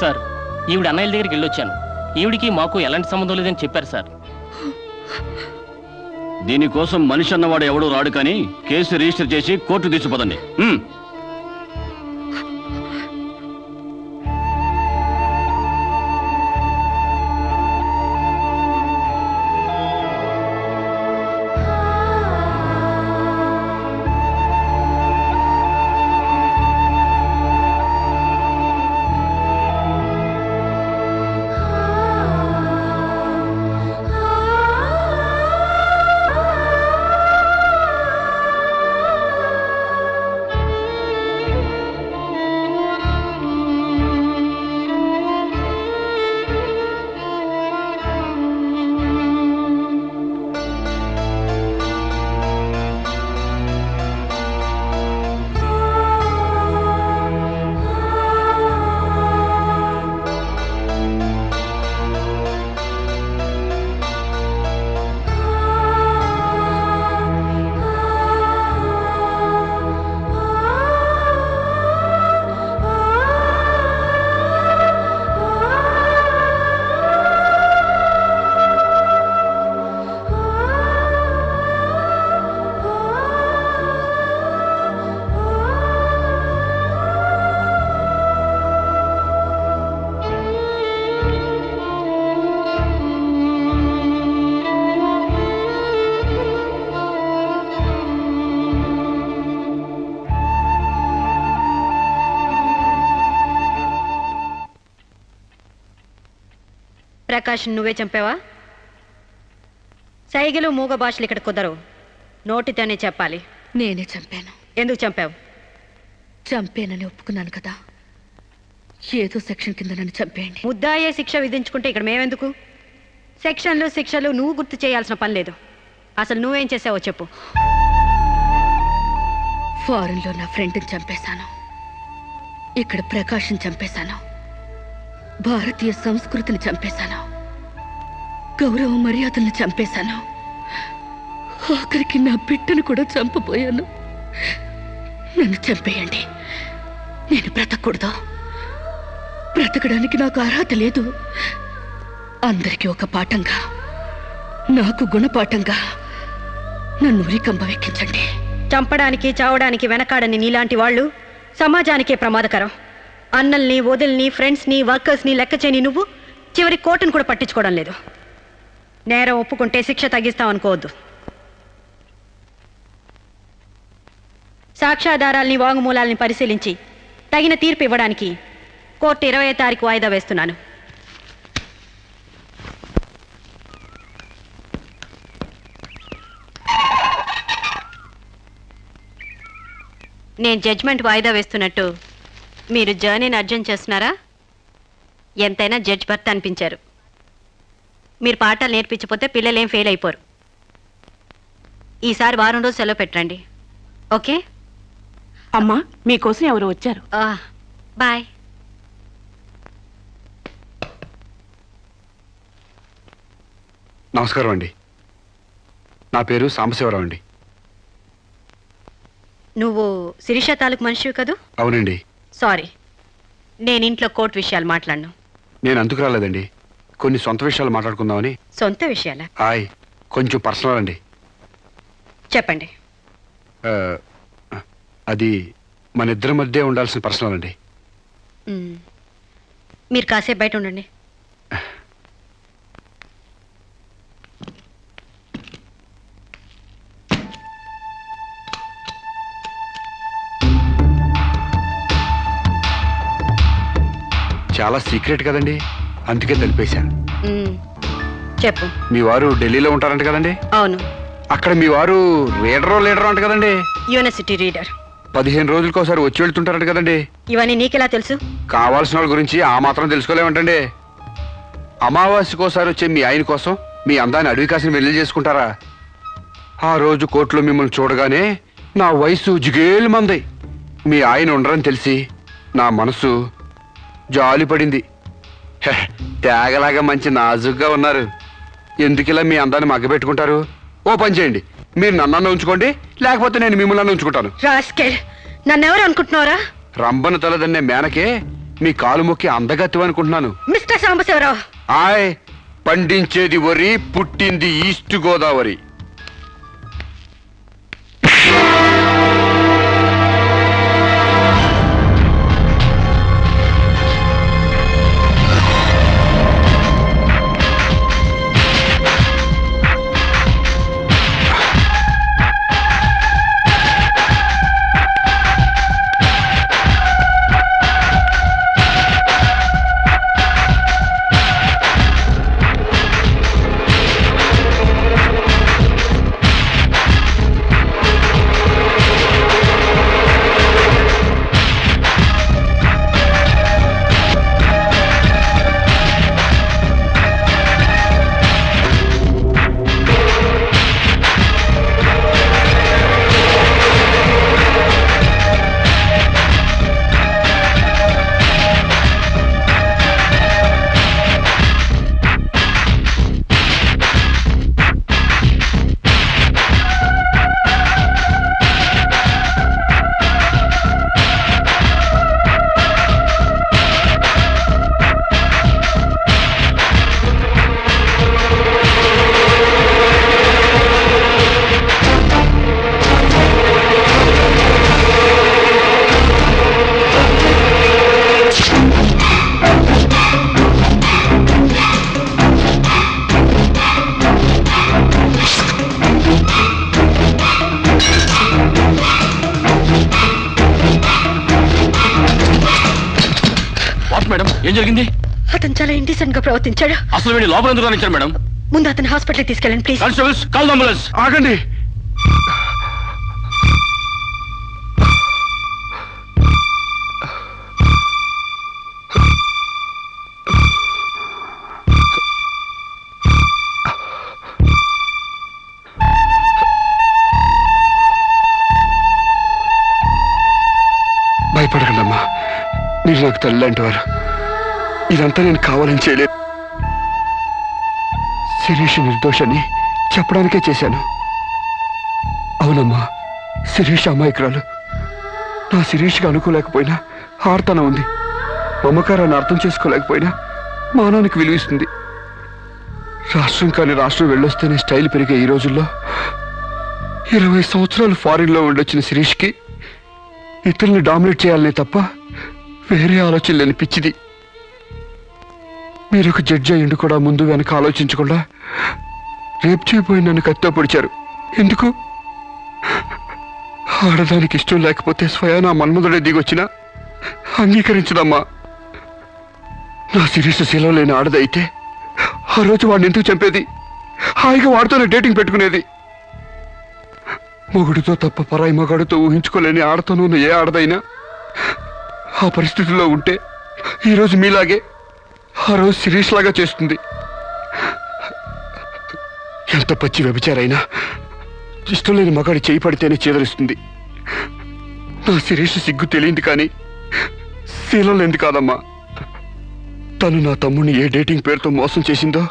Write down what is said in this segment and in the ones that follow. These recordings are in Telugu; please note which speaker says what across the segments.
Speaker 1: సార్, ఈవిడ అన్నయ్యల దగ్గరికి వెళ్ళొచ్చాను. ఈవిడికి మాకు ఎలాంటి సంబంధం లేదని చెప్పారు సార్.
Speaker 2: దీనికోసం మనిషి అన్నవాడు ఎవడూ రాడు, కానీ కేసు రిజిస్టర్ చేసి కోర్టు తీసుకుపోదండి.
Speaker 3: ప్రకాష్, నువ్వే చంపావా? సైగలు మూగ భాషలు ఇక్కడ కుదరవు, నోటితోనే చెప్పాలి.
Speaker 4: నేనే చంపాను.
Speaker 3: ఎందుకు చంపావు?
Speaker 4: చంపానని ఒప్పుకున్నాను కదా, ఏదో సెక్షన్ కింద నన్ను చంపేయండి.
Speaker 3: ముద్దాయే శిక్ష విధించుకుంటే ఇక్కడ మేమెందుకు? సెక్షన్లు శిక్షలు నువ్వు గుర్తు చేయాల్సిన పని లేదు. అసలు నువ్వేం చేసావో చెప్పు.
Speaker 4: ఫారెన్లో నా ఫ్రెండ్ని చంపేశాను, ఇక్కడ ప్రకాష్ని చంపేశాను, భారతీయ సంస్కృతిని చంపేశాను, గౌరవ మర్యాదలను చంపేశాను, ఆఖరికి నా బిడ్డను కూడా చంపబోయాను. నన్ను చంపేయండి, నేను బ్రతకూడదు. బ్రతకడానికి నాకు అర్హత లేదు. అందరికీ ఒక పాఠంగా, నాకు గుణపాఠంగా నన్ను ఉరికంబ ఎక్కించండి.
Speaker 3: చంపడానికి చావడానికి వెనకాడని నీలాంటి వాళ్ళు సమాజానికే ప్రమాదకరం. అన్నల్ని, వదిల్ని, ఫ్రెండ్స్ని, వర్కర్స్ని లెక్క చేయని నువ్వు చివరి కోర్టును కూడా పట్టించుకోవడం లేదు. నేరం ఒప్పుకుంటే శిక్ష తగ్గిస్తామనుకోవద్దు. సాక్ష్యాధారాల్ని, వాంగ్మూలాల్ని పరిశీలించి తగిన తీర్పు ఇవ్వడానికి కోర్టు 20వ తారీఖు వాయిదా వేస్తున్నాను. నేను జడ్జ్మెంట్ వాయిదా వేస్తున్నట్టు మీరు జర్నీని అర్జెంట్ చేస్తున్నారా? ఎంతైనా జడ్జ్ భర్త అనిపించారు. మీరు పాఠాలు నేర్పించకపోతే పిల్లలేం ఫెయిల్ అయిపోరు. ఈసారి వారం రోజు సెలవు పెట్టండి, ఓకే?
Speaker 5: అమ్మా, మీకోసం ఎవరు వచ్చారు.
Speaker 3: బాయ్.
Speaker 6: నమస్కారం అండి, నా పేరు సాంబశివరావు అండి.
Speaker 3: నువ్వు శిరీష తాలూకు మనిషివి కదూ?
Speaker 6: అవునండి.
Speaker 3: సారీ, నేను ఇంట్లో కోర్టు విషయాలు మాట్లాడను.
Speaker 6: నేను అందుకు రాలేదండి, కొన్ని సొంత విషయాలు మాట్లాడుకుందామని.
Speaker 3: సొంత విషయాలా?
Speaker 6: హాయ్, కొంచెం పర్సనల్ అండి.
Speaker 3: చెప్పండి.
Speaker 6: అది మన ఇద్దరి మధ్య ఉండాల్సిన పర్సనల్ అండి.
Speaker 3: మీరు కాసేపు బయట ఉండండి.
Speaker 6: చాలా సీక్రెట్ కదండి, అందుకే తెలిపేశా.
Speaker 3: చెప్పు.
Speaker 6: మీ వారు ఢిల్లీలో ఉంటారంట కదండి?
Speaker 3: అవును.
Speaker 6: అక్కడ మీ వారు లీడరో అంట కదండి?
Speaker 3: University reader.
Speaker 6: 15 రోజులకోసారి వచ్చి వెళ్తుంటారంట కదండి?
Speaker 3: ఇవన్నీ నీకెలా తెలుసు?
Speaker 6: కావాల్సిన వాళ్ళ గురించి ఆ మాత్రం తెలుసుకోలేమంటండి. అమావాస్యకోసారి వచ్చే మీ ఆయన కోసం మీ అందాన్ని అడవి కాసిన వెళ్ళి చేసుకుంటారా? ఆ రోజు కోర్టులో మిమ్మల్ని చూడగానే నా వయసు జిగేలు మంది. మీ ఆయన ఉండరని తెలిసి నా మనసు జాలి పడింది. తేగలాగా మంచి నాజుగ్గా ఉన్నారు. ఎందుకిలా మీ అందాన్ని మగ్గబెట్టుకుంటారు? ఓ పని చేయండి, మీరు నన్ను ఉంచుకోండి, లేకపోతే నేను మిమ్మల్ని ఉంచుకుంటాను.
Speaker 3: నన్నెవరు అనుకుంటున్నారా?
Speaker 6: రంబను తలదన్నే మేనకే మీ కాలు మొక్కి అందగత్యం అనుకుంటున్నాను.
Speaker 3: మిస్టర్ సాంబశివరావు,
Speaker 6: ఆయ్, పండించేది వరి, పుట్టింది ఈస్ట్ గోదావరి.
Speaker 2: మేడం, ఏం జరిగింది?
Speaker 3: అతను చాలా ఇండిసెంట్ గా ప్రవర్తించాడు.
Speaker 2: అసలు వీడి లోపల ఎందుకు రానిచ్చారు మేడం?
Speaker 3: ముందు అతను హాస్పిటల్ తీసుకెళ్ళండి ప్లీజ్.
Speaker 2: Constables, call ambulance.
Speaker 6: ఆగండి. భయపడకండి అమ్మా, మీరు నాకు తల్లి లాంటి వారు. ఇదంతా నేను కావాలని చేయలేదు. శిరీష్ నిర్దోషని చెప్పడానికే చేశాను. అవునమ్మా, శిరీష్ అమాయకురాలు. నా శిరీష్కి అనుకోలేకపోయినా ఆర్తన ఉంది. మమకారాన్ని అర్థం చేసుకోలేకపోయినా మానవానికి విలువిస్తుంది. రాష్ట్రం కాని రాష్ట్రం వెళ్ళొస్తేనే స్టైల్ పెరిగే ఈ రోజుల్లో 20 సంవత్సరాలు ఫారిన్లో ఉండొచ్చిన శిరీష్కి ఇతరుల్ని డామినేట్ చేయాలనే తప్ప వేరే ఆలోచన లేని పిచ్చిది. మీరు ఒక జడ్జి అయ్యిండు కూడా ముందు వెనక ఆలోచించకుండా రేపు చేయబోయి నన్ను కత్తితో పొడిచారు. ఎందుకు? ఆడదానికి ఇష్టం లేకపోతే స్వయానా మన్మధుడే దిగొచ్చినా అంగీకరించదమ్మా. నా శిరీష శీలం లేని ఆడదైతే ఆ రోజు వాడిని ఎందుకు చంపేది? హాయిగా వాడితోనే డేటింగ్ పెట్టుకునేది. మొగుడితో తప్ప పరాయి మగాడితో ఊహించుకోలేని ఆడతోనూ ఉన్న ఏ ఆడదైనా ఆ పరిస్థితిలో ఉంటే ఈరోజు మీలాగే ఆ రోజు శిరీష్ లాగా చేస్తుంది. ఎంత పచ్చి వ్యభిచారైనా ఇష్టం లేని మగాడి చేయి పడితేనే చేదరిస్తుంది. నా శిరీష్ సిగ్గు తెలియంది కానీ శీలం లేనిది కాదమ్మా. తను నా తమ్ముడిని ఏ డేటింగ్ పేరుతో మోసం చేసిందో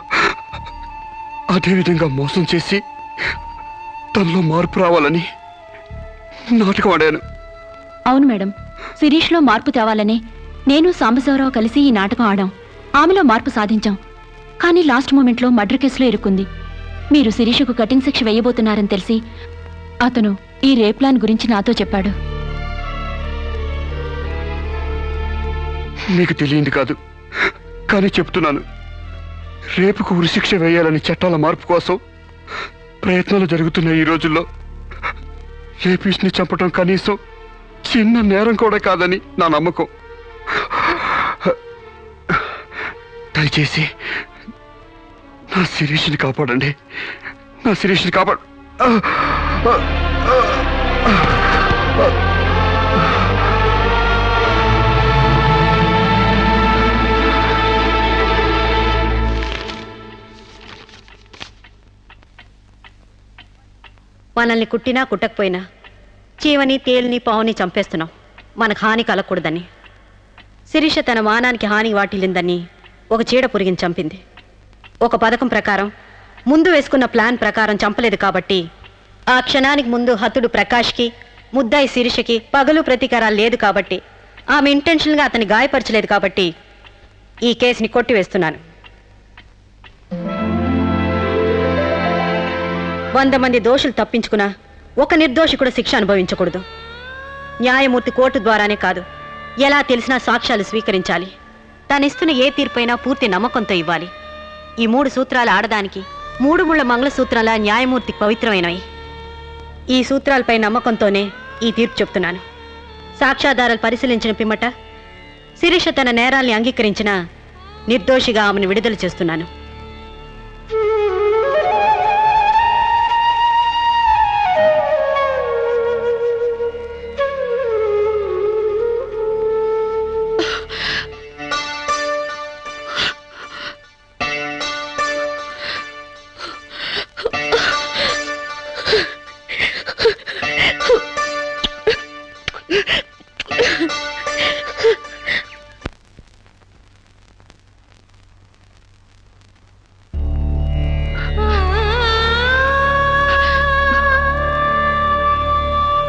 Speaker 6: అదేవిధంగా మోసం చేసి తనలో మార్పు రావాలని నాటకం ఆడాను.
Speaker 7: అవును మేడం, శిరీష్లో మార్పు తేవాలని నేను సాంబశివరావు కలిసి ఈ నాటకం ఆడాం. ఆమెలో మార్పు సాధించాం. కానీ లాస్ట్ మూమెంట్లో మర్డర్ కేసులో ఇరుక్కుంది. మీరు శిరీషకు కటింగ్ శిక్ష వేయబోతున్నారని తెలిసి అతను ఈ రేప్ ప్లాన్ గురించి నాతో చెప్పాడు.
Speaker 6: నీకు తెలియంది కాదు, కానీ చెప్తున్నాను. రేపుకు ఉరిశిక్ష వేయాలని చట్టాల మార్పు కోసం ప్రయత్నాలు జరుగుతున్న ఈ రోజుల్లో రేపిస్ట్ని చంపటం కనీసం చిన్న నేరం కూడా కాదని నా నమ్మకం. దయచేసి నా శిరీష్ని కాపాడండి. నా శిరీష్ని కాపాడు.
Speaker 3: మనల్ని కుట్టినా కుట్టకపోయినా చీవని తేలిని పావుని చంపేస్తున్నాం మనకు హాని కలగకూడదని. శిరీష తన మానానికి హాని వాటిల్లిందని ఒక చీడ పురిగిని చంపింది. ఒక పథకం ప్రకారం ముందు వేసుకున్న ప్లాన్ ప్రకారం చంపలేదు కాబట్టి ఆ క్షణానికి ముందు హతుడు ప్రకాష్కి ముద్దాయి శిరీషకి పగలు ప్రతీకారాలు లేదు కాబట్టి ఆమె ఇంటెన్షన్గా అతన్ని గాయపరచలేదు కాబట్టి ఈ కేసుని కొట్టివేస్తున్నాను. 100 మంది దోషులు తప్పించుకున్నా ఒక నిర్దోషి కూడా శిక్ష అనుభవించకూడదు. న్యాయమూర్తి కోర్టు ద్వారానే కాదు, ఎలా తెలిసినా సాక్ష్యాలు స్వీకరించాలి. తానిస్తున్న ఏ తీర్పైనా పూర్తి నమ్మకంతో ఇవ్వాలి. ఈ 3 సూత్రాలు ఆడదానికి 3 ముళ్ళ మంగళసూత్రాల న్యాయమూర్తి పవిత్రమైనవి. ఈ సూత్రాలపై నమ్మకంతోనే ఈ తీర్పు చెప్తున్నాను. సాక్ష్యాధారాలు పరిశీలించిన పిమ్మట శిరీష తన నేరాల్ని అంగీకరించిన నిర్దోషిగా ఆమెను విడుదల చేస్తున్నాను.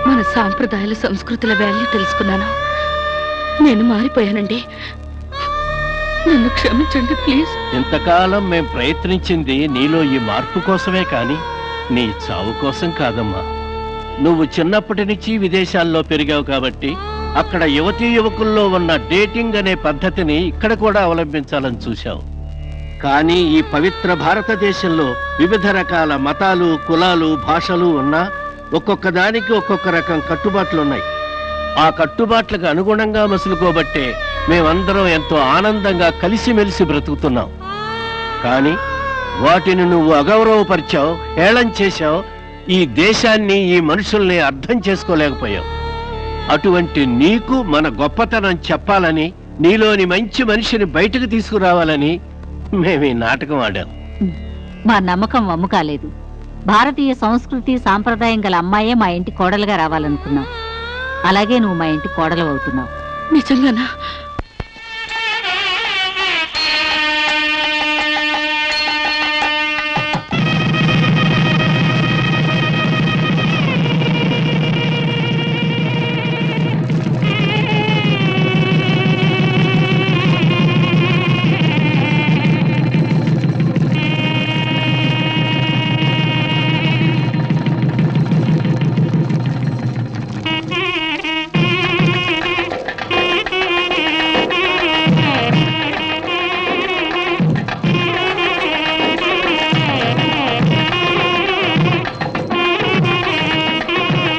Speaker 4: మన సాంప్రదాయాల సంస్కృతుల వాల్యూ తెలుసుకున్నాను. నేను మారిపోయానండి. నన్ను క్షమించండి ప్లీజ్.
Speaker 8: ఇంతకాలం మేం ప్రయత్నించింది నీలో ఈ మార్పు కోసమే కాని నీ చావు కోసం కాదమ్మా. నువ్వు చిన్నప్పటి నుంచి విదేశాల్లో పెరిగావు కాబట్టి అక్కడ యువతీ యువకుల్లో ఉన్న డేటింగ్ అనే పద్ధతిని ఇక్కడ కూడా అవలంబించాలని చూశావు. కానీ ఈ పవిత్ర భారతదేశంలో వివిధ రకాల మతాలు, కులాలు, భాషలు ఉన్నా ఒక్కొక్క దానికి ఒక్కొక్క రకం కట్టుబాట్లున్నాయి. ఆ కట్టుబాట్లకు అనుగుణంగా మసులుకోబట్టే మేమందరం ఎంతో ఆనందంగా కలిసిమెలిసి బ్రతుకుతున్నాం. కానీ వాటిని నువ్వు అగౌరవపరిచావు, హేళన చేశావు. ఈ దేశాన్ని, ఈ మనుషుల్ని అర్థం చేసుకోలేకపోయావు. అటువంటి నీకు మన గొప్పతనం చెప్పాలని, నీలోని మంచి మనిషిని బయటకు తీసుకురావాలని మేము ఈ నాటకం ఆడాం.
Speaker 9: మా నమ్మకం వమ్ము కాలేదు. భారతీయ సంస్కృతి సాంప్రదాయం గల అమ్మాయే మా ఇంటి కోడలుగా రావాలనుకున్నావు. అలాగే నువ్వు మా ఇంటి కోడలు అవుతున్నావు.
Speaker 4: నిజంగానా?